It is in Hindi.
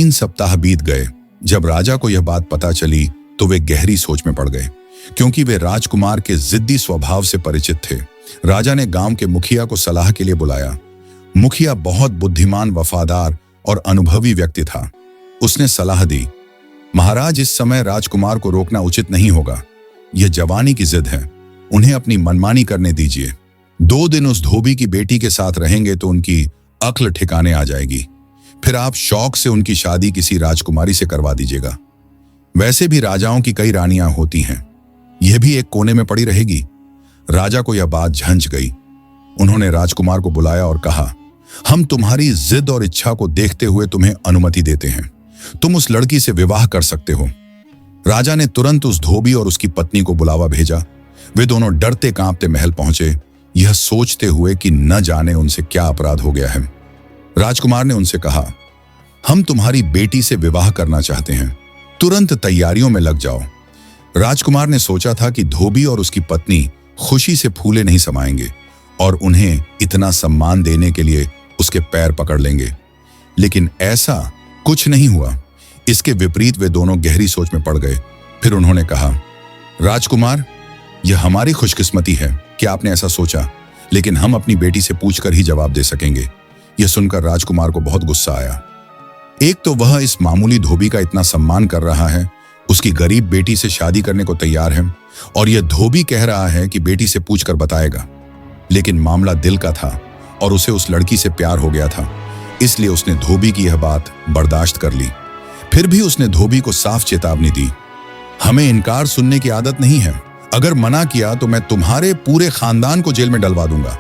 3 सप्ताह बीत गए। जब राजा को यह बात पता चली तो वे गहरी सोच में पड़ गए, क्योंकि वे राजकुमार के जिद्दी स्वभाव से परिचित थे। राजा ने गांव के मुखिया को सलाह के लिए बुलाया। मुखिया बहुत बुद्धिमान, वफादार और अनुभवी व्यक्ति था। उसने सलाह दी, महाराज, इस समय राजकुमार को रोकना उचित नहीं होगा। यह जवानी की जिद है, उन्हें अपनी मनमानी करने दीजिए। 2 दिन उस धोबी की बेटी के साथ रहेंगे तो उनकी अक्ल ठिकाने आ जाएगी। फिर आप शौक से उनकी शादी किसी राजकुमारी से करवा दीजिएगा। वैसे भी राजाओं की कई रानियां होती हैं, यह भी एक कोने में पड़ी रहेगी। राजा को यह बात झंझ गई। उन्होंने राजकुमार को बुलाया और कहा, हम तुम्हारी जिद और इच्छा को देखते हुए तुम्हें अनुमति देते हैं। तुम उस लड़की से विवाह कर सकते हो। राजा ने तुरंत उस धोबी और उसकी पत्नी को बुलावा भेजा। वे दोनों डरते कांपते महल पहुंचे, यह सोचते हुए कि न जाने उनसे क्या अपराध हो गया है। राजकुमार ने उनसे कहा, हम तुम्हारी बेटी से विवाह करना चाहते हैं, तुरंत तैयारियों में लग जाओ। राजकुमार ने सोचा था कि धोबी और उसकी पत्नी खुशी से फूले नहीं समाएंगे और उन्हें इतना सम्मान देने के लिए उसके पैर पकड़ लेंगे, लेकिन ऐसा कुछ नहीं हुआ। इसके विपरीत वे दोनों गहरी सोच में पड़ गए। फिर उन्होंने कहा, राजकुमार, यह हमारी खुशकिस्मती है कि आपने ऐसा सोचा, लेकिन हम अपनी बेटी से पूछकर ही जवाब दे सकेंगे। यह सुनकर राजकुमार को बहुत गुस्सा आया। एक तो वह इस मामूली धोबी का इतना सम्मान कर रहा है, उसकी गरीब बेटी से शादी करने को तैयार है, और यह धोबी कह रहा है कि बेटी से पूछकर बताएगा। लेकिन मामला दिल का था और उसे उस लड़की से प्यार हो गया था, इसलिए उसने धोबी की यह बात बर्दाश्त कर ली। फिर भी उसने धोबी को साफ चेतावनी दी, हमें इनकार सुनने की आदत नहीं है। अगर मना किया तो मैं तुम्हारे पूरे खानदान को जेल में डलवा दूंगा।